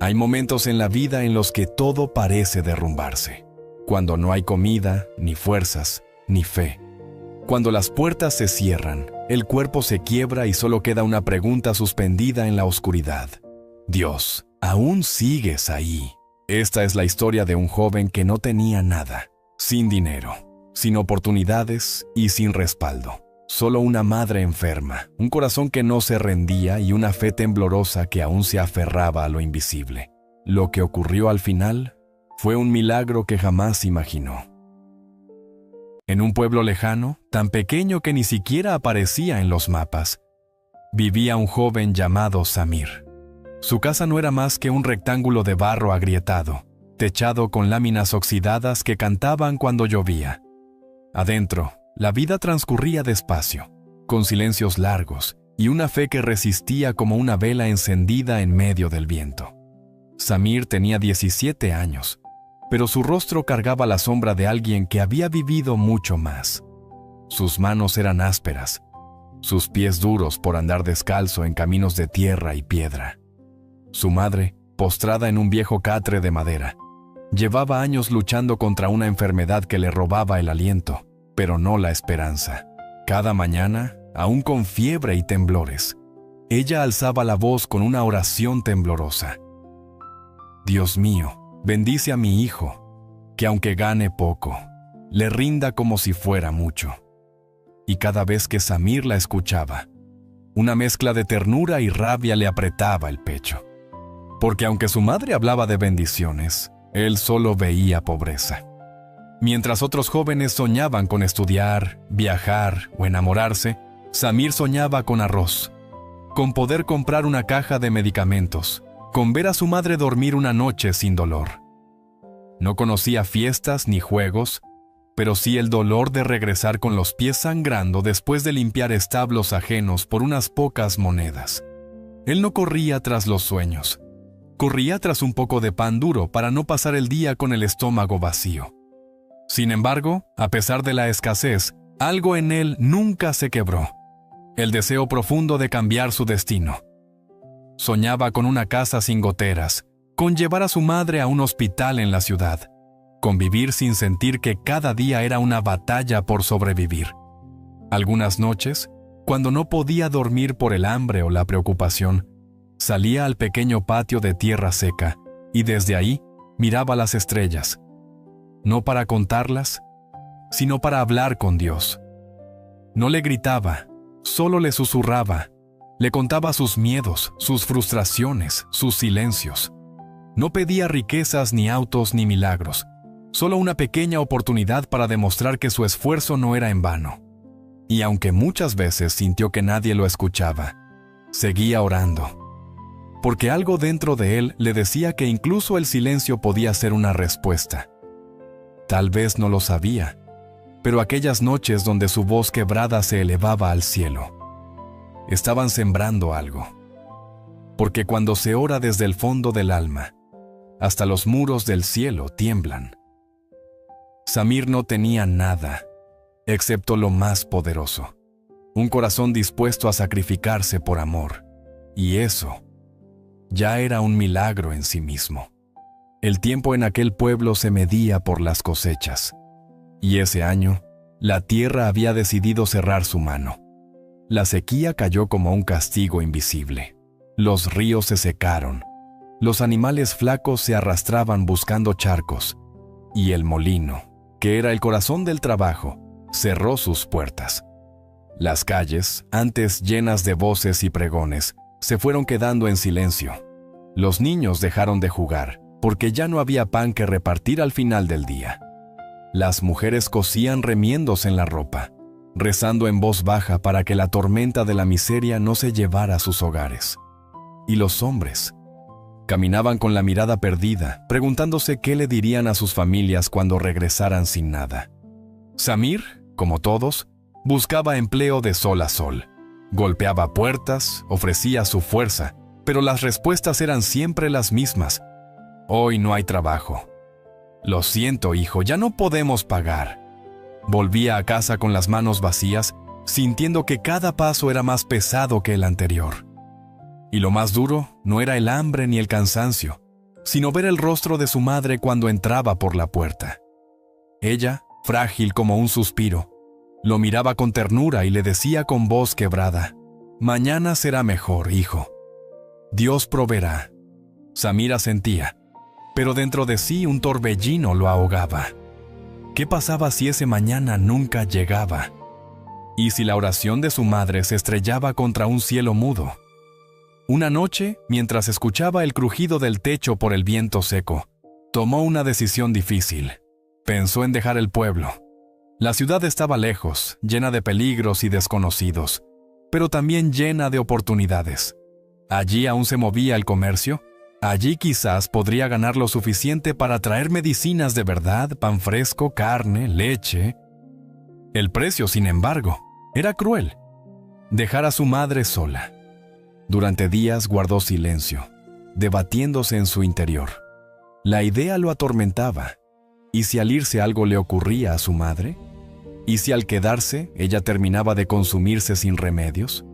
Hay momentos en la vida en los que todo parece derrumbarse. Cuando no hay comida, ni fuerzas, ni fe. Cuando las puertas se cierran, el cuerpo se quiebra y solo queda una pregunta suspendida en la oscuridad. Dios, ¿aún sigues ahí? Esta es la historia de un joven que no tenía nada, sin dinero, sin oportunidades y sin respaldo. Solo una madre enferma, un corazón que no se rendía y una fe temblorosa que aún se aferraba a lo invisible. Lo que ocurrió al final fue un milagro que jamás imaginó. En un pueblo lejano, tan pequeño que ni siquiera aparecía en los mapas, vivía un joven llamado Samir. Su casa no era más que un rectángulo de barro agrietado, techado con láminas oxidadas que cantaban cuando llovía. Adentro, la vida transcurría despacio, con silencios largos y una fe que resistía como una vela encendida en medio del viento. Samir tenía 17 años, pero su rostro cargaba la sombra de alguien que había vivido mucho más. Sus manos eran ásperas, sus pies duros por andar descalzo en caminos de tierra y piedra. Su madre, postrada en un viejo catre de madera, llevaba años luchando contra una enfermedad que le robaba el aliento, pero no la esperanza. Cada mañana, aún con fiebre y temblores, ella alzaba la voz con una oración temblorosa. Dios mío, bendice a mi hijo, que aunque gane poco, le rinda como si fuera mucho. Y cada vez que Samir la escuchaba, una mezcla de ternura y rabia le apretaba el pecho. Porque aunque su madre hablaba de bendiciones, él solo veía pobreza. Mientras otros jóvenes soñaban con estudiar, viajar o enamorarse, Samir soñaba con arroz, con poder comprar una caja de medicamentos, con ver a su madre dormir una noche sin dolor. No conocía fiestas ni juegos, pero sí el dolor de regresar con los pies sangrando después de limpiar establos ajenos por unas pocas monedas. Él no corría tras los sueños. Corría tras un poco de pan duro para no pasar el día con el estómago vacío. Sin embargo, a pesar de la escasez, algo en él nunca se quebró. El deseo profundo de cambiar su destino. Soñaba con una casa sin goteras, con llevar a su madre a un hospital en la ciudad, con vivir sin sentir que cada día era una batalla por sobrevivir. Algunas noches, cuando no podía dormir por el hambre o la preocupación, salía al pequeño patio de tierra seca y desde ahí miraba las estrellas, no para contarlas, sino para hablar con Dios. No le gritaba, solo le susurraba, le contaba sus miedos, sus frustraciones, sus silencios. No pedía riquezas ni autos ni milagros, solo una pequeña oportunidad para demostrar que su esfuerzo no era en vano. Y aunque muchas veces sintió que nadie lo escuchaba, seguía orando. Porque algo dentro de él le decía que incluso el silencio podía ser una respuesta. Tal vez no lo sabía, pero aquellas noches donde su voz quebrada se elevaba al cielo, estaban sembrando algo. Porque cuando se ora desde el fondo del alma, hasta los muros del cielo tiemblan. Samir no tenía nada, excepto lo más poderoso, un corazón dispuesto a sacrificarse por amor, y eso ya era un milagro en sí mismo. El tiempo en aquel pueblo se medía por las cosechas, y ese año, la tierra había decidido cerrar su mano. La sequía cayó como un castigo invisible. Los ríos se secaron, los animales flacos se arrastraban buscando charcos, y el molino, que era el corazón del trabajo, cerró sus puertas. Las calles, antes llenas de voces y pregones, se fueron quedando en silencio. Los niños dejaron de jugar, porque ya no había pan que repartir al final del día. Las mujeres cosían remiéndose en la ropa, rezando en voz baja para que la tormenta de la miseria no se llevara a sus hogares. Y los hombres caminaban con la mirada perdida, preguntándose qué le dirían a sus familias cuando regresaran sin nada. Samir, como todos, buscaba empleo de sol a sol. Golpeaba puertas, ofrecía su fuerza, pero las respuestas eran siempre las mismas. Hoy no hay trabajo. Lo siento, hijo, ya no podemos pagar. Volvía a casa con las manos vacías, sintiendo que cada paso era más pesado que el anterior. Y lo más duro no era el hambre ni el cansancio, sino ver el rostro de su madre cuando entraba por la puerta. Ella, frágil como un suspiro, lo miraba con ternura y le decía con voz quebrada: «Mañana será mejor, hijo. Dios proveerá». Samir asentía, pero dentro de sí un torbellino lo ahogaba. ¿Qué pasaba si ese mañana nunca llegaba? ¿Y si la oración de su madre se estrellaba contra un cielo mudo? Una noche, mientras escuchaba el crujido del techo por el viento seco, tomó una decisión difícil. Pensó en dejar el pueblo. La ciudad estaba lejos, llena de peligros y desconocidos, pero también llena de oportunidades. Allí aún se movía el comercio. Allí quizás podría ganar lo suficiente para traer medicinas de verdad, pan fresco, carne, leche. El precio, sin embargo, era cruel. Dejar a su madre sola. Durante días guardó silencio, debatiéndose en su interior. La idea lo atormentaba. ¿Y si al irse algo le ocurría a su madre? ¿Y si al quedarse ella terminaba de consumirse sin remedios?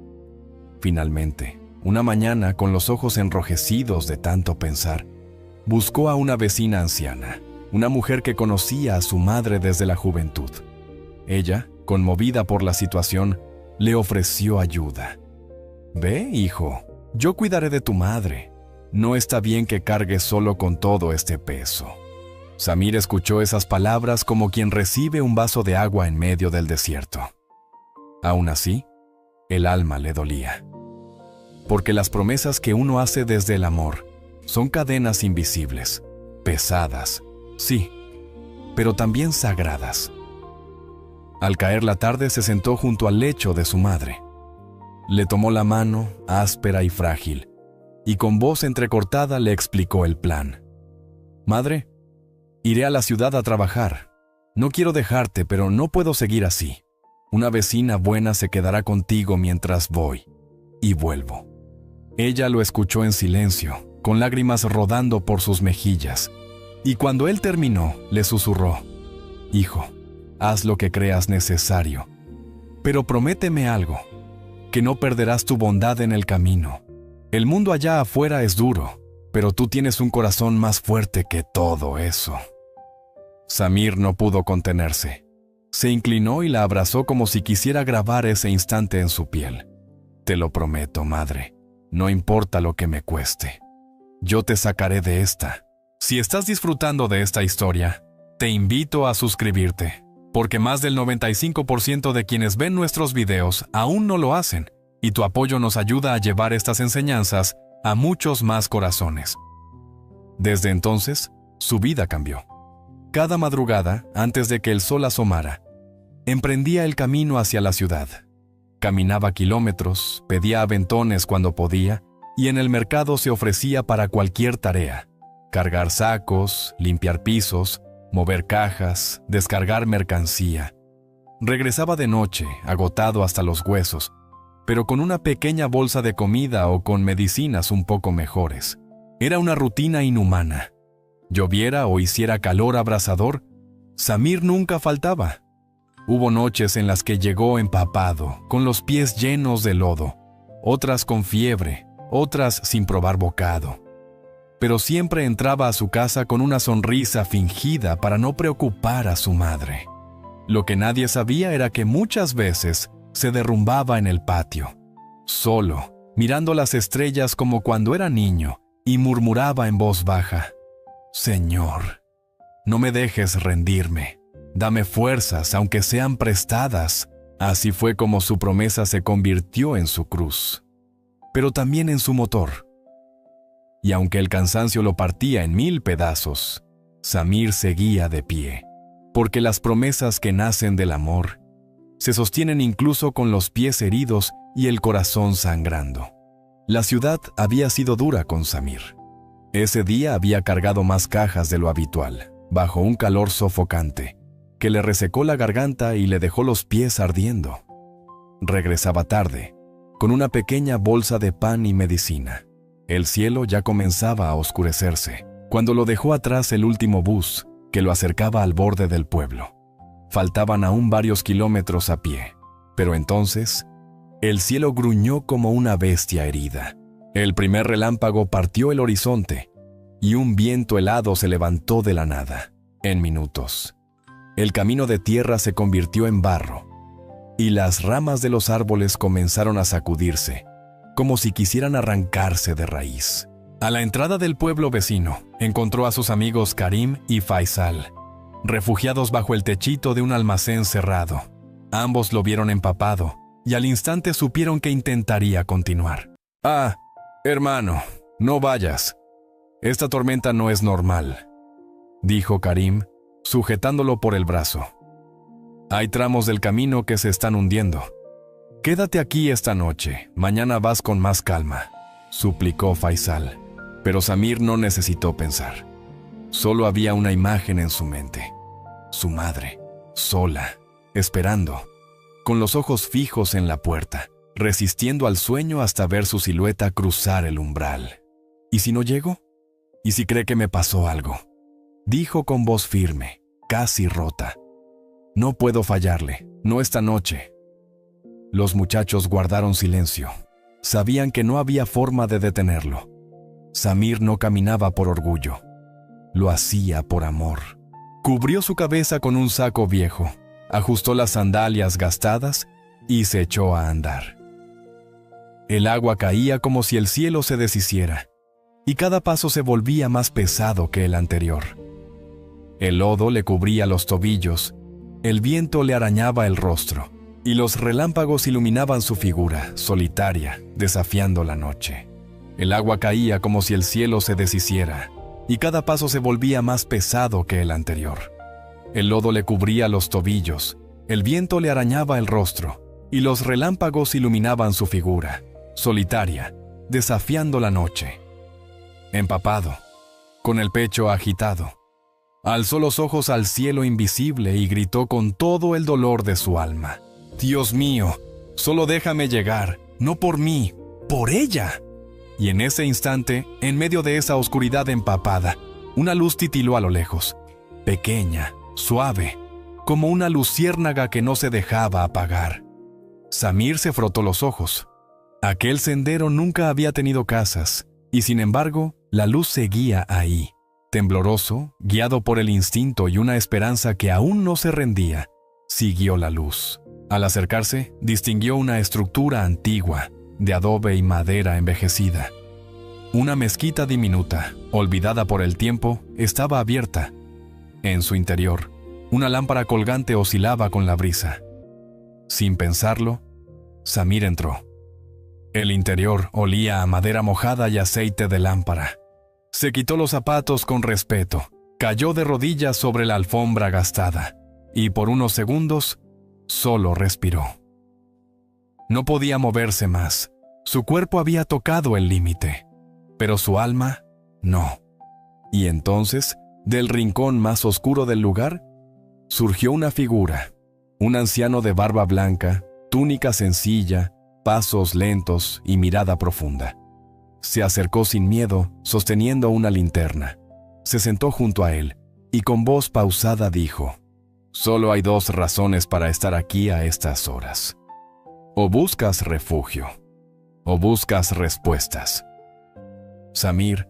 Finalmente, una mañana, con los ojos enrojecidos de tanto pensar, buscó a una vecina anciana, una mujer que conocía a su madre desde la juventud. Ella, conmovida por la situación, le ofreció ayuda. «Ve, hijo, yo cuidaré de tu madre. No está bien que cargues solo con todo este peso». Samir escuchó esas palabras como quien recibe un vaso de agua en medio del desierto. Aún así, el alma le dolía. Porque las promesas que uno hace desde el amor son cadenas invisibles, pesadas, sí, pero también sagradas. Al caer la tarde se sentó junto al lecho de su madre. Le tomó la mano, áspera y frágil, y con voz entrecortada le explicó el plan. «Madre, iré a la ciudad a trabajar. No quiero dejarte, pero no puedo seguir así. Una vecina buena se quedará contigo mientras voy y vuelvo». Ella lo escuchó en silencio, con lágrimas rodando por sus mejillas, y cuando él terminó, le susurró: «Hijo, haz lo que creas necesario, pero prométeme algo, que no perderás tu bondad en el camino. El mundo allá afuera es duro, pero tú tienes un corazón más fuerte que todo eso». Samir no pudo contenerse. Se inclinó y la abrazó como si quisiera grabar ese instante en su piel. «Te lo prometo, madre, no importa lo que me cueste. Yo te sacaré de esta». Si estás disfrutando de esta historia, te invito a suscribirte, porque más del 95% de quienes ven nuestros videos aún no lo hacen, y tu apoyo nos ayuda a llevar estas enseñanzas a muchos más corazones. Desde entonces, su vida cambió. Cada madrugada, antes de que el sol asomara, emprendía el camino hacia la ciudad. Caminaba kilómetros, pedía aventones cuando podía, y en el mercado se ofrecía para cualquier tarea: cargar sacos, limpiar pisos, mover cajas, descargar mercancía. Regresaba de noche, agotado hasta los huesos, pero con una pequeña bolsa de comida o con medicinas un poco mejores. Era una rutina inhumana. Lloviera o hiciera calor abrasador, Samir nunca faltaba. Hubo noches en las que llegó empapado, con los pies llenos de lodo, otras con fiebre, otras sin probar bocado. Pero siempre entraba a su casa con una sonrisa fingida para no preocupar a su madre. Lo que nadie sabía era que muchas veces se derrumbaba en el patio, solo, mirando las estrellas como cuando era niño, y murmuraba en voz baja: «Señor, no me dejes rendirme. Dame fuerzas, aunque sean prestadas». Así fue como su promesa se convirtió en su cruz, pero también en su motor. Y aunque el cansancio lo partía en 1000 pedazos, Samir seguía de pie, porque las promesas que nacen del amor se sostienen incluso con los pies heridos y el corazón sangrando. La ciudad había sido dura con Samir. Ese día había cargado más cajas de lo habitual, bajo un calor sofocante, que le resecó la garganta y le dejó los pies ardiendo. Regresaba tarde, con una pequeña bolsa de pan y medicina. El cielo ya comenzaba a oscurecerse, cuando lo dejó atrás el último bus, que lo acercaba al borde del pueblo. Faltaban aún varios kilómetros a pie, pero entonces, el cielo gruñó como una bestia herida, El primer relámpago partió el horizonte y un viento helado se levantó de la nada. En minutos, el camino de tierra se convirtió en barro y las ramas de los árboles comenzaron a sacudirse, como si quisieran arrancarse de raíz. A la entrada del pueblo vecino, encontró a sus amigos Karim y Faisal, refugiados bajo el techito de un almacén cerrado. Ambos lo vieron empapado y al instante supieron que intentaría continuar. «Ah, hermano, no vayas. Esta tormenta no es normal», dijo Karim, sujetándolo por el brazo. «Hay tramos del camino que se están hundiendo. Quédate aquí esta noche, mañana vas con más calma», suplicó Faisal. Pero Samir no necesitó pensar. Solo había una imagen en su mente. Su madre, sola, esperando, con los ojos fijos en la puerta, resistiendo al sueño hasta ver su silueta cruzar el umbral. «¿Y si no llego? ¿Y si cree que me pasó algo?», dijo con voz firme, casi rota. «No puedo fallarle, no esta noche». Los muchachos guardaron silencio. Sabían que no había forma de detenerlo. Samir no caminaba por orgullo. Lo hacía por amor. Cubrió su cabeza con un saco viejo, ajustó las sandalias gastadas y se echó a andar. El agua caía como si el cielo se deshiciera, y cada paso se volvía más pesado que el anterior. El lodo le cubría los tobillos, el viento le arañaba el rostro, y los relámpagos iluminaban su figura, solitaria, desafiando la noche. El agua caía como si el cielo se deshiciera, y cada paso se volvía más pesado que el anterior. El lodo le cubría los tobillos, el viento le arañaba el rostro, y los relámpagos iluminaban su figura, solitaria, desafiando la noche. Empapado, con el pecho agitado, alzó los ojos al cielo invisible y gritó con todo el dolor de su alma: «Dios mío, solo déjame llegar, no por mí, por ella». Y en ese instante, en medio de esa oscuridad empapada, una luz titiló a lo lejos, pequeña, suave, como una luciérnaga que no se dejaba apagar. Samir se frotó los ojos. Aquel sendero nunca había tenido casas, y sin embargo, la luz seguía ahí. Tembloroso, guiado por el instinto y una esperanza que aún no se rendía, siguió la luz. Al acercarse, distinguió una estructura antigua, de adobe y madera envejecida. Una mezquita diminuta, olvidada por el tiempo, estaba abierta. En su interior, una lámpara colgante oscilaba con la brisa. Sin pensarlo, Samir entró. El interior olía a madera mojada y aceite de lámpara. Se quitó los zapatos con respeto, cayó de rodillas sobre la alfombra gastada, y por unos segundos, solo respiró. No podía moverse más. Su cuerpo había tocado el límite, pero su alma no. Y entonces, del rincón más oscuro del lugar, surgió una figura, un anciano de barba blanca, túnica sencilla, pasos lentos y mirada profunda. Se acercó sin miedo, sosteniendo una linterna. Se sentó junto a él y con voz pausada dijo: «Solo hay dos razones para estar aquí a estas horas. O buscas refugio, o buscas respuestas». Samir,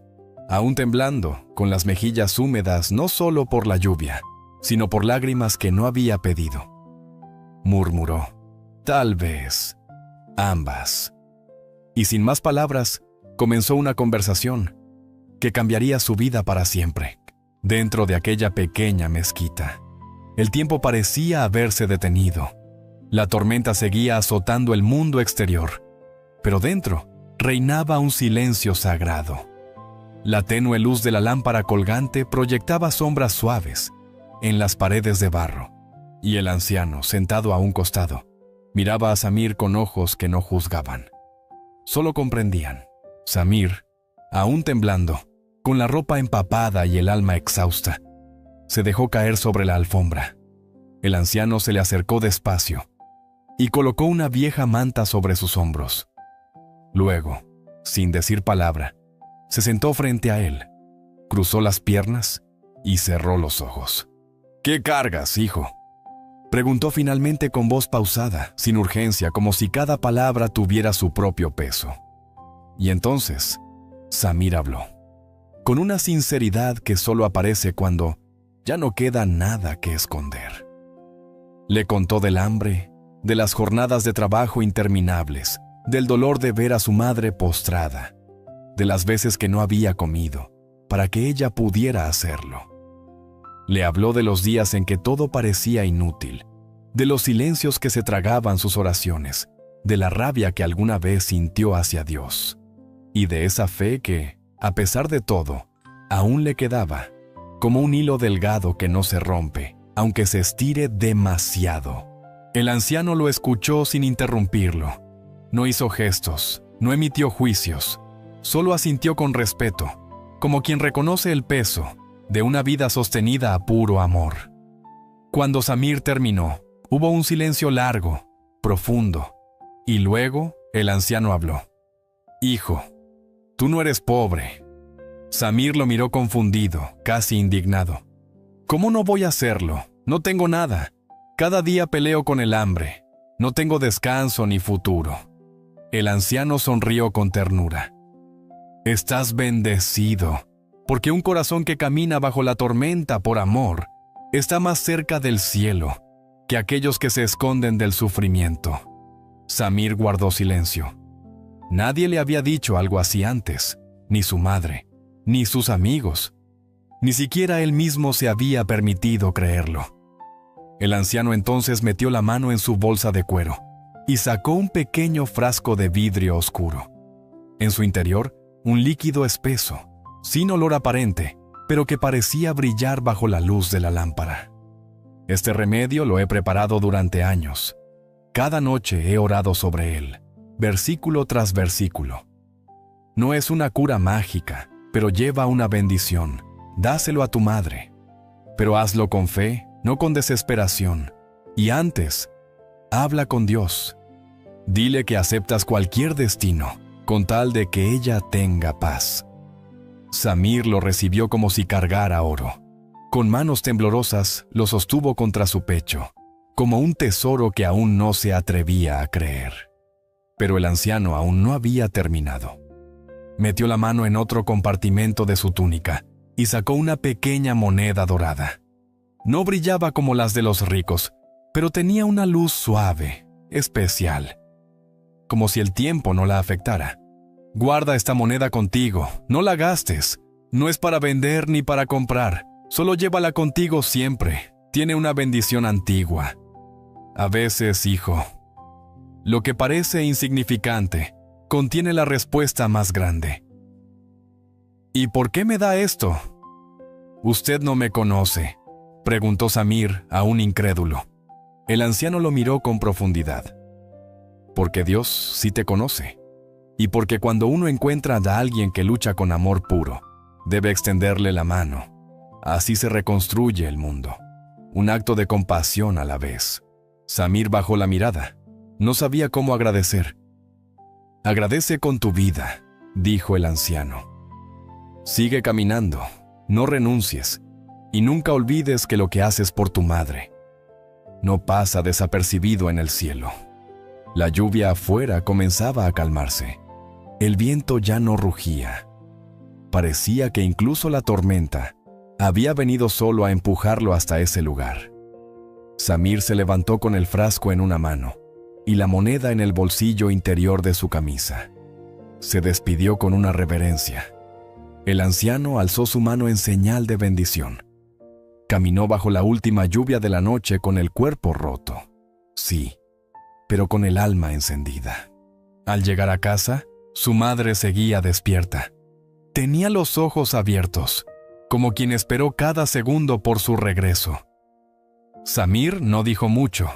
aún temblando, con las mejillas húmedas no solo por la lluvia, sino por lágrimas que no había pedido, murmuró: «Tal vez, ambas». Y sin más palabras, comenzó una conversación que cambiaría su vida para siempre. Dentro de aquella pequeña mezquita, el tiempo parecía haberse detenido. La tormenta seguía azotando el mundo exterior, pero dentro reinaba un silencio sagrado. La tenue luz de la lámpara colgante proyectaba sombras suaves en las paredes de barro, y el anciano, sentado a un costado, miraba a Samir con ojos que no juzgaban. Solo comprendían. Samir, aún temblando, con la ropa empapada y el alma exhausta, se dejó caer sobre la alfombra. El anciano se le acercó despacio y colocó una vieja manta sobre sus hombros. Luego, sin decir palabra, se sentó frente a él, cruzó las piernas y cerró los ojos. «¿Qué cargas, hijo?», preguntó finalmente con voz pausada, sin urgencia, como si cada palabra tuviera su propio peso. Y entonces, Samir habló, con una sinceridad que solo aparece cuando ya no queda nada que esconder. Le contó del hambre, de las jornadas de trabajo interminables, del dolor de ver a su madre postrada, de las veces que no había comido, para que ella pudiera hacerlo. Le habló de los días en que todo parecía inútil, de los silencios que se tragaban sus oraciones, de la rabia que alguna vez sintió hacia Dios, y de esa fe que, a pesar de todo, aún le quedaba, como un hilo delgado que no se rompe, aunque se estire demasiado. El anciano lo escuchó sin interrumpirlo. No hizo gestos, no emitió juicios, solo asintió con respeto, como quien reconoce el peso de una vida sostenida a puro amor. Cuando Samir terminó, hubo un silencio largo, profundo, y luego el anciano habló. «Hijo, tú no eres pobre». Samir lo miró confundido, casi indignado. «¿Cómo no voy a hacerlo? No tengo nada. Cada día peleo con el hambre. No tengo descanso ni futuro». El anciano sonrió con ternura. «Estás bendecido, porque un corazón que camina bajo la tormenta por amor está más cerca del cielo que aquellos que se esconden del sufrimiento». Samir guardó silencio. Nadie le había dicho algo así antes, ni su madre, ni sus amigos. Ni siquiera él mismo se había permitido creerlo. El anciano entonces metió la mano en su bolsa de cuero y sacó un pequeño frasco de vidrio oscuro. En su interior, un líquido espeso, sin olor aparente, pero que parecía brillar bajo la luz de la lámpara. «Este remedio lo he preparado durante años. Cada noche he orado sobre él, versículo tras versículo. No es una cura mágica, pero lleva una bendición. Dáselo a tu madre. Pero hazlo con fe, no con desesperación. Y antes, habla con Dios. Dile que aceptas cualquier destino, con tal de que ella tenga paz». Samir lo recibió como si cargara oro. Con manos temblorosas lo sostuvo contra su pecho, como un tesoro que aún no se atrevía a creer. Pero el anciano aún no había terminado. Metió la mano en otro compartimento de su túnica y sacó una pequeña moneda dorada. No brillaba como las de los ricos, pero tenía una luz suave, especial, como si el tiempo no la afectara. «Guarda esta moneda contigo, no la gastes. No es para vender ni para comprar, solo llévala contigo siempre. Tiene una bendición antigua. A veces, hijo, lo que parece insignificante contiene la respuesta más grande». «¿Y por qué me da esto?» «Usted no me conoce», preguntó Samir, aún incrédulo. El anciano lo miró con profundidad. «Porque Dios sí te conoce. Y porque cuando uno encuentra a alguien que lucha con amor puro, debe extenderle la mano. Así se reconstruye el mundo. Un acto de compasión a la vez». Samir bajó la mirada. No sabía cómo agradecer. «Agradece con tu vida», dijo el anciano. «Sigue caminando, no renuncies, y nunca olvides que lo que haces por tu madre no pasa desapercibido en el cielo». La lluvia afuera comenzaba a calmarse. El viento ya no rugía. Parecía que incluso la tormenta había venido solo a empujarlo hasta ese lugar. Samir se levantó con el frasco en una mano y la moneda en el bolsillo interior de su camisa. Se despidió con una reverencia. El anciano alzó su mano en señal de bendición. Caminó bajo la última lluvia de la noche con el cuerpo roto. Sí, pero con el alma encendida. Al llegar a casa, su madre seguía despierta. Tenía los ojos abiertos, como quien esperó cada segundo por su regreso. Samir no dijo mucho.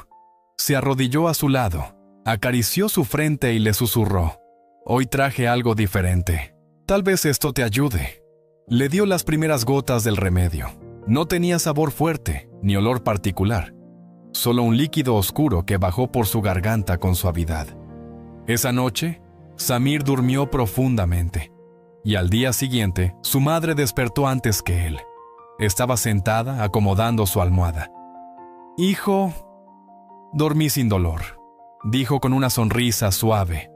Se arrodilló a su lado, acarició su frente y le susurró: «Hoy traje algo diferente. Tal vez esto te ayude». Le dio las primeras gotas del remedio. No tenía sabor fuerte, ni olor particular. Solo un líquido oscuro que bajó por su garganta con suavidad. Esa noche, Samir durmió profundamente. Y al día siguiente, su madre despertó antes que él. Estaba sentada acomodando su almohada. «Hijo, dormí sin dolor», dijo con una sonrisa suave.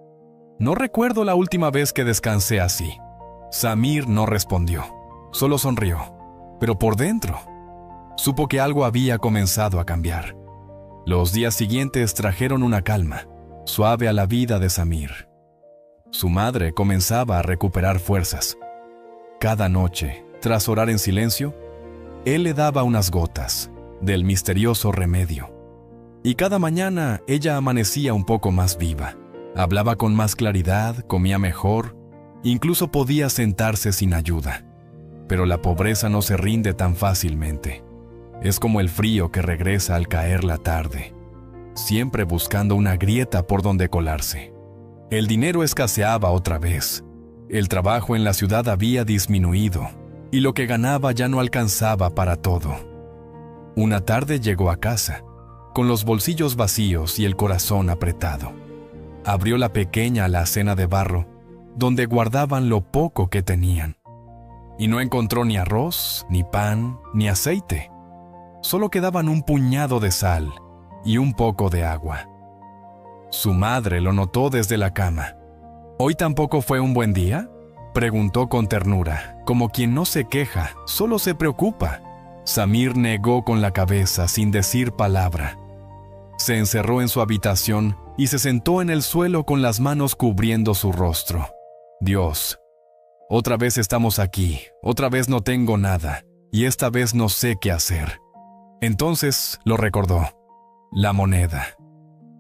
No recuerdo la última vez que descansé así. Samir no respondió, solo sonrió, pero por dentro supo que algo había comenzado a cambiar. Los días siguientes trajeron una calma suave a la vida de Samir. Su madre comenzaba a recuperar fuerzas. Cada noche, tras orar en silencio, él le daba unas gotas del misterioso remedio. Y cada mañana ella amanecía un poco más viva. Hablaba con más claridad, comía mejor, incluso podía sentarse sin ayuda. Pero la pobreza no se rinde tan fácilmente. Es como el frío que regresa al caer la tarde, siempre buscando una grieta por donde colarse. El dinero escaseaba otra vez. El trabajo en la ciudad había disminuido y lo que ganaba ya no alcanzaba para todo. Una tarde llegó a casa, con los bolsillos vacíos y el corazón apretado. Abrió la pequeña alacena de barro, donde guardaban lo poco que tenían. Y no encontró ni arroz, ni pan, ni aceite. Solo quedaban un puñado de sal y un poco de agua. Su madre lo notó desde la cama. ¿Hoy tampoco fue un buen día?, preguntó con ternura, como quien no se queja, solo se preocupa. Samir negó con la cabeza sin decir palabra. Se encerró en su habitación y se sentó en el suelo con las manos cubriendo su rostro. Dios, otra vez estamos aquí, otra vez no tengo nada, y esta vez no sé qué hacer. Entonces lo recordó. La moneda.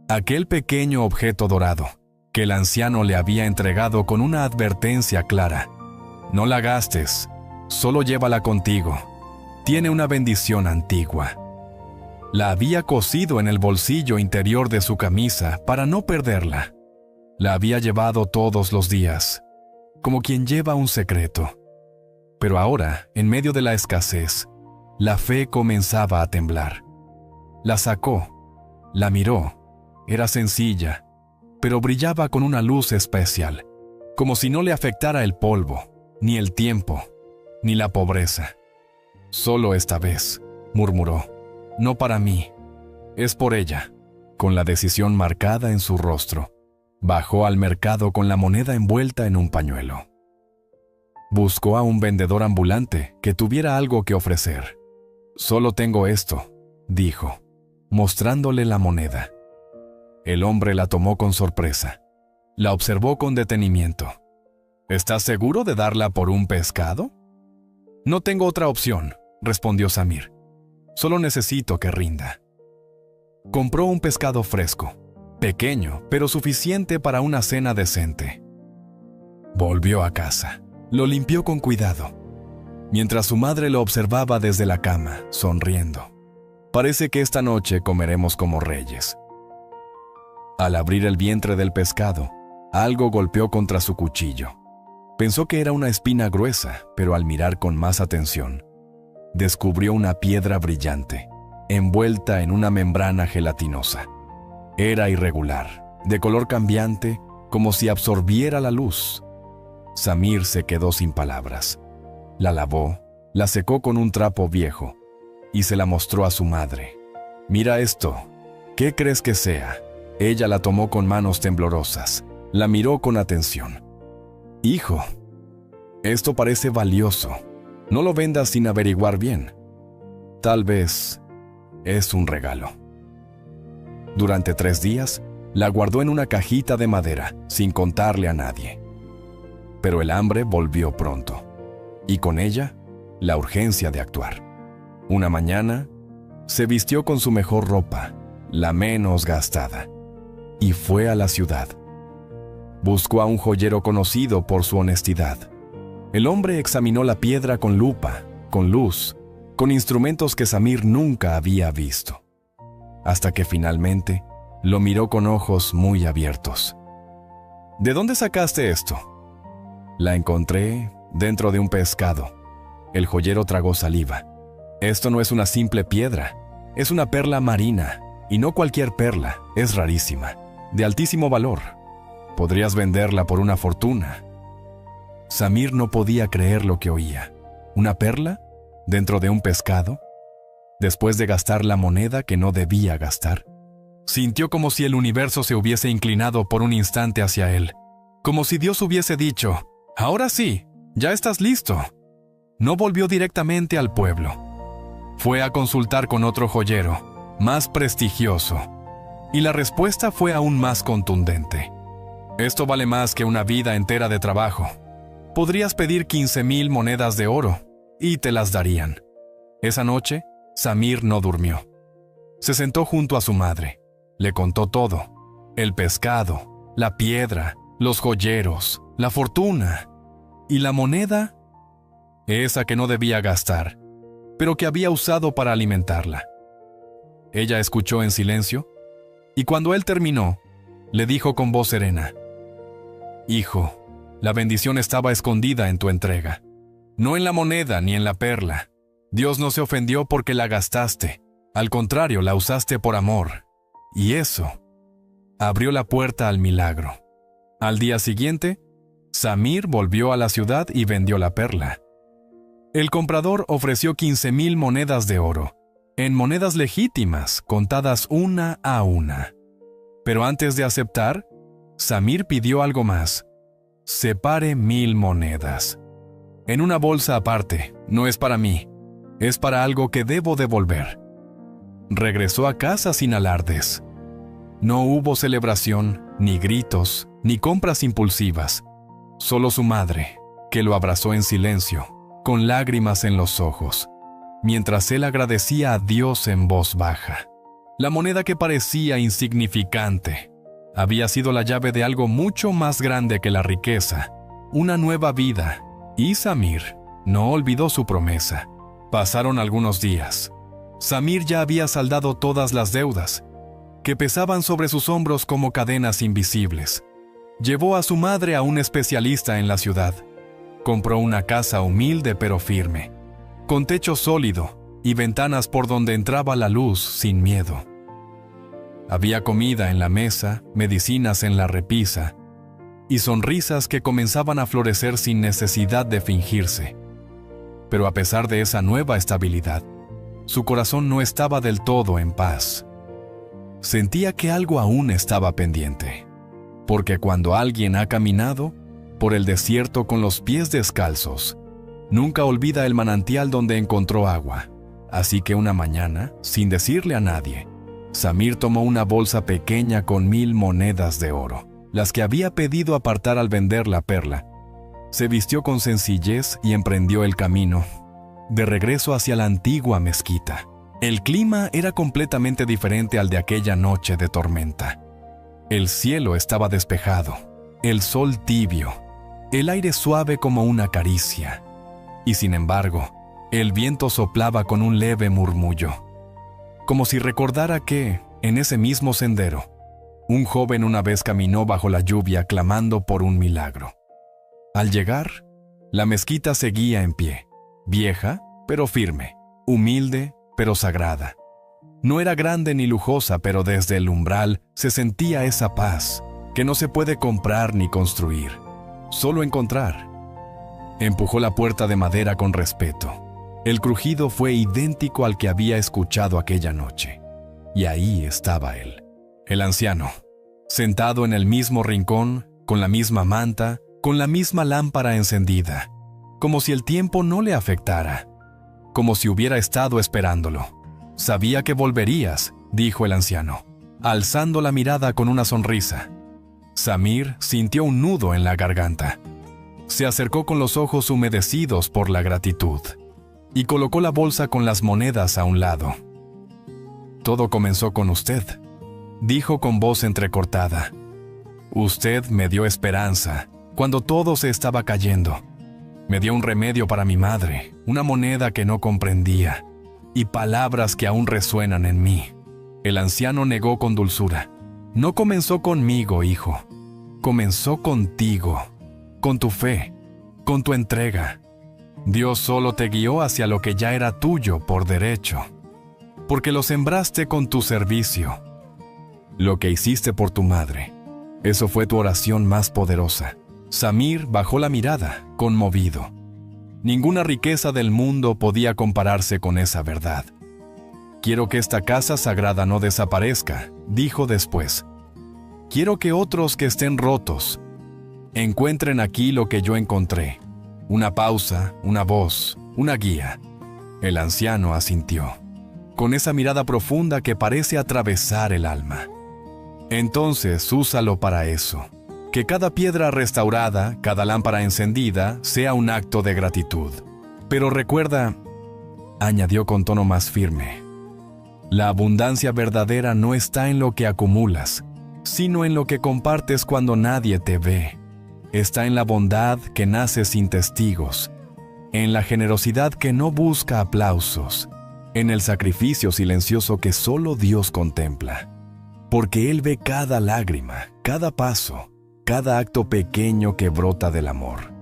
Aquel pequeño objeto dorado que el anciano le había entregado con una advertencia clara. No la gastes, solo llévala contigo. Tiene una bendición antigua. La había cosido en el bolsillo interior de su camisa para no perderla. La había llevado todos los días, como quien lleva un secreto. Pero ahora, en medio de la escasez, la fe comenzaba a temblar. La sacó, la miró. Era sencilla, pero brillaba con una luz especial, como si no le afectara el polvo, ni el tiempo, ni la pobreza. Solo esta vez, murmuró, no para mí, es por ella. Con la decisión marcada en su rostro, bajó al mercado con la moneda envuelta en un pañuelo. Buscó a un vendedor ambulante que tuviera algo que ofrecer. Solo tengo esto, dijo, mostrándole la moneda. El hombre la tomó con sorpresa. La observó con detenimiento. ¿Estás seguro de darla por un pescado? No tengo otra opción, respondió Samir. Solo necesito que rinda. Compró un pescado fresco, pequeño, pero suficiente para una cena decente. Volvió a casa. Lo limpió con cuidado, mientras su madre lo observaba desde la cama, sonriendo. Parece que esta noche comeremos como reyes. Al abrir el vientre del pescado, algo golpeó contra su cuchillo. Pensó que era una espina gruesa, pero al mirar con más atención, descubrió una piedra brillante, envuelta en una membrana gelatinosa. Era irregular, de color cambiante, como si absorbiera la luz. Samir se quedó sin palabras. La lavó, la secó con un trapo viejo y se la mostró a su madre. «Mira esto. ¿Qué crees que sea?» Ella la tomó con manos temblorosas. La miró con atención. «Hijo, esto parece valioso. No lo vendas sin averiguar bien. Tal vez es un regalo». Durante 3 días, la guardó en una cajita de madera, sin contarle a nadie. Pero el hambre volvió pronto, y con ella, la urgencia de actuar. Una mañana, se vistió con su mejor ropa, la menos gastada, y fue a la ciudad. Buscó a un joyero conocido por su honestidad. El hombre examinó la piedra con lupa, con luz, con instrumentos que Samir nunca había visto, hasta que finalmente lo miró con ojos muy abiertos. «¿De dónde sacaste esto?» «La encontré dentro de un pescado». El joyero tragó saliva. «Esto no es una simple piedra, es una perla marina, y no cualquier perla, es rarísima, de altísimo valor. Podrías venderla por una fortuna». Samir no podía creer lo que oía. ¿Una perla? ¿Dentro de un pescado? Después de gastar la moneda que no debía gastar. Sintió como si el universo se hubiese inclinado por un instante hacia él. como si Dios hubiese dicho, «Ahora sí, ya estás listo». No volvió directamente al pueblo. Fue a consultar con otro joyero, más prestigioso, y la respuesta fue aún más contundente. «Esto vale más que una vida entera de trabajo. Podrías pedir 15,000 monedas de oro, y te las darían». Esa noche, Samir no durmió. Se sentó junto a su madre. Le contó todo: el pescado, la piedra, los joyeros, la fortuna y la moneda, esa que no debía gastar, pero que había usado para alimentarla. Ella escuchó en silencio, y cuando él terminó, le dijo con voz serena: «Hijo, la bendición estaba escondida en tu entrega, no en la moneda ni en la perla. Dios no se ofendió porque la gastaste, al contrario, la usaste por amor, y eso abrió la puerta al milagro». Al día siguiente, Samir volvió a la ciudad y vendió la perla. El comprador ofreció 15,000 monedas de oro, en monedas legítimas, contadas una a una. Pero antes de aceptar, Samir pidió algo más: «Separe 1,000 monedas. En una bolsa aparte, no es para mí, es para algo que debo devolver». Regresó a casa sin alardes. No hubo celebración, ni gritos, ni compras impulsivas. Solo su madre, que lo abrazó en silencio, con lágrimas en los ojos, mientras él agradecía a Dios en voz baja. La moneda que parecía insignificante había sido la llave de algo mucho más grande que la riqueza, una nueva vida, y Samir no olvidó su promesa. Pasaron algunos días. Samir ya había saldado todas las deudas, que pesaban sobre sus hombros como cadenas invisibles. Llevó a su madre a un especialista en la ciudad. Compró una casa humilde pero firme, con techo sólido y ventanas por donde entraba la luz sin miedo. Había comida en la mesa, medicinas en la repisa, y sonrisas que comenzaban a florecer sin necesidad de fingirse. Pero a pesar de esa nueva estabilidad, su corazón no estaba del todo en paz. Sentía que algo aún estaba pendiente, porque cuando alguien ha caminado por el desierto con los pies descalzos, nunca olvida el manantial donde encontró agua. Así que una mañana, sin decirle a nadie, Samir tomó una bolsa pequeña con 1,000 monedas de oro, las que había pedido apartar al vender la perla. Se vistió con sencillez y emprendió el camino de regreso hacia la antigua mezquita. El clima era completamente diferente al de aquella noche de tormenta. El cielo estaba despejado, el sol tibio, el aire suave como una caricia, y sin embargo, el viento soplaba con un leve murmullo, como si recordara que, en ese mismo sendero, un joven una vez caminó bajo la lluvia clamando por un milagro. Al llegar, la mezquita seguía en pie, vieja pero firme, humilde pero sagrada. No era grande ni lujosa, pero desde el umbral se sentía esa paz que no se puede comprar ni construir, solo encontrar. Empujó la puerta de madera con respeto. El crujido fue idéntico al que había escuchado aquella noche. Y ahí estaba él, el anciano, sentado en el mismo rincón, con la misma manta, con la misma lámpara encendida, como si el tiempo no le afectara, como si hubiera estado esperándolo. «Sabía que volverías», dijo el anciano, alzando la mirada con una sonrisa. Samir sintió un nudo en la garganta. Se acercó con los ojos humedecidos por la gratitud y colocó la bolsa con las monedas a un lado. «Todo comenzó con usted», dijo con voz entrecortada. «Usted me dio esperanza cuando todo se estaba cayendo. Me dio un remedio para mi madre, una moneda que no comprendía, y palabras que aún resuenan en mí». El anciano negó con dulzura. «No comenzó conmigo, hijo. Comenzó contigo, con tu fe, con tu entrega. Dios solo te guió hacia lo que ya era tuyo por derecho, porque lo sembraste con tu servicio. Lo que hiciste por tu madre, eso fue tu oración más poderosa». Samir bajó la mirada, conmovido. Ninguna riqueza del mundo podía compararse con esa verdad. «Quiero que esta casa sagrada no desaparezca», dijo después. «Quiero que otros que estén rotos Encuentren aquí lo que yo encontré. Una pausa, una voz, una guía. El anciano asintió, con esa mirada profunda que parece atravesar el alma. Entonces, úsalo para eso. Que cada piedra restaurada, cada lámpara encendida, sea un acto de gratitud. Pero recuerda, añadió con tono más firme, la abundancia verdadera no está en lo que acumulas, sino en lo que compartes cuando nadie te ve. Está en la bondad que nace sin testigos, en la generosidad que no busca aplausos, en el sacrificio silencioso que solo Dios contempla. Porque Él ve cada lágrima, cada paso, cada acto pequeño que brota del amor.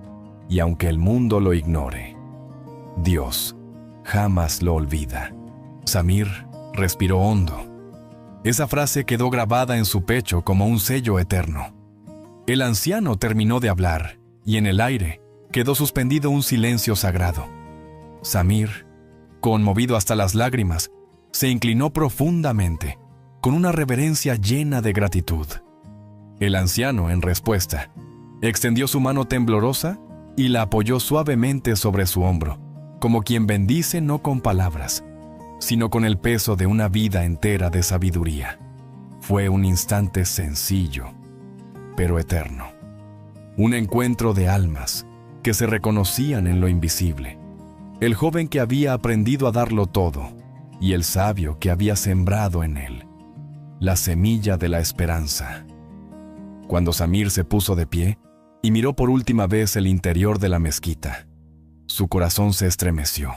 Y aunque el mundo lo ignore, Dios jamás lo olvida. Samir respiró hondo. Esa frase quedó grabada en su pecho como un sello eterno. El anciano terminó de hablar, y en el aire quedó suspendido un silencio sagrado. Samir, conmovido hasta las lágrimas, se inclinó profundamente, con una reverencia llena de gratitud. El anciano, en respuesta, extendió su mano temblorosa y la apoyó suavemente sobre su hombro, como quien bendice no con palabras, sino con el peso de una vida entera de sabiduría. Fue un instante sencillo, pero eterno. Un encuentro de almas que se reconocían en lo invisible. El joven que había aprendido a darlo todo y el sabio que había sembrado en él la semilla de la esperanza. Cuando Samir se puso de pie y miró por última vez el interior de la mezquita, su corazón se estremeció.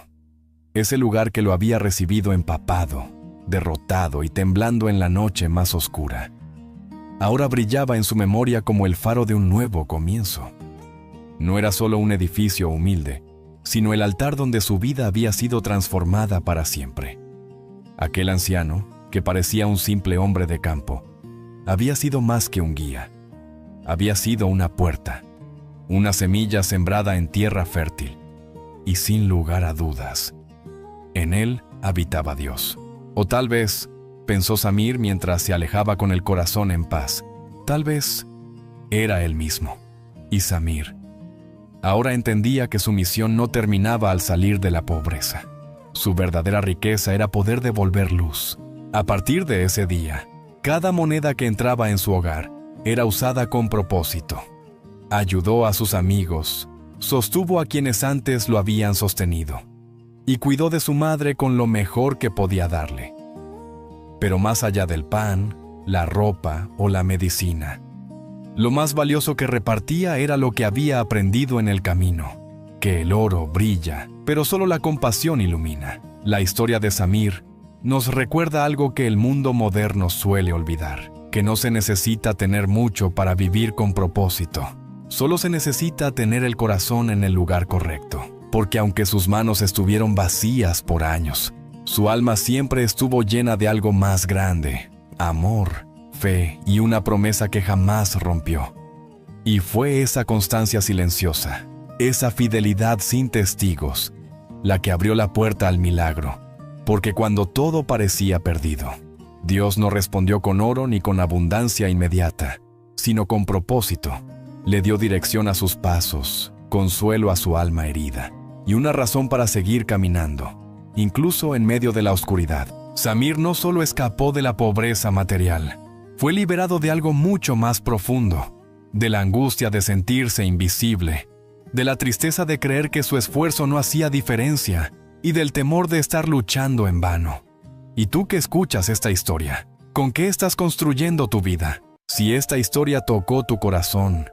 Ese lugar que lo había recibido empapado, derrotado y temblando en la noche más oscura, ahora brillaba en su memoria como el faro de un nuevo comienzo. No era solo un edificio humilde, sino el altar donde su vida había sido transformada para siempre. Aquel anciano, que parecía un simple hombre de campo, había sido más que un guía. Había sido una puerta, una semilla sembrada en tierra fértil, y sin lugar a dudas, en él habitaba Dios. O tal vez, pensó Samir mientras se alejaba con el corazón en paz, tal vez era él mismo. Y Samir ahora entendía que su misión no terminaba al salir de la pobreza. Su verdadera riqueza era poder devolver luz. A partir de ese día, cada moneda que entraba en su hogar era usada con propósito. Ayudó a sus amigos, sostuvo a quienes antes lo habían sostenido, y cuidó de su madre con lo mejor que podía darle. Pero más allá del pan, la ropa o la medicina, lo más valioso que repartía era lo que había aprendido en el camino, que el oro brilla, pero solo la compasión ilumina. La historia de Samir nos recuerda algo que el mundo moderno suele olvidar, que no se necesita tener mucho para vivir con propósito. Solo se necesita tener el corazón en el lugar correcto, porque aunque sus manos estuvieron vacías por años, su alma siempre estuvo llena de algo más grande: amor, fe y una promesa que jamás rompió. Y fue esa constancia silenciosa, esa fidelidad sin testigos, la que abrió la puerta al milagro, porque cuando todo parecía perdido, Dios no respondió con oro ni con abundancia inmediata, sino con propósito. Le dio dirección a sus pasos, consuelo a su alma herida, y una razón para seguir caminando, incluso en medio de la oscuridad. Samir no solo escapó de la pobreza material, fue liberado de algo mucho más profundo, de la angustia de sentirse invisible, de la tristeza de creer que su esfuerzo no hacía diferencia y del temor de estar luchando en vano. ¿Y tú que escuchas esta historia? ¿Con qué estás construyendo tu vida? Si esta historia tocó tu corazón,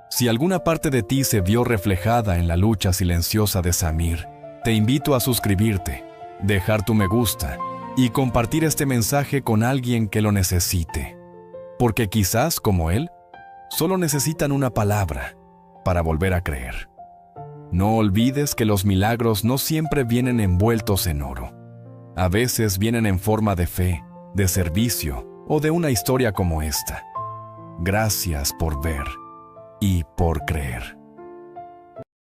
si alguna parte de ti se vio reflejada en la lucha silenciosa de Samir, te invito a suscribirte, dejar tu me gusta y compartir este mensaje con alguien que lo necesite. Porque quizás, como él, solo necesitan una palabra para volver a creer. No olvides que los milagros no siempre vienen envueltos en oro. A veces vienen en forma de fe, de servicio o de una historia como esta. Gracias por ver y por creer.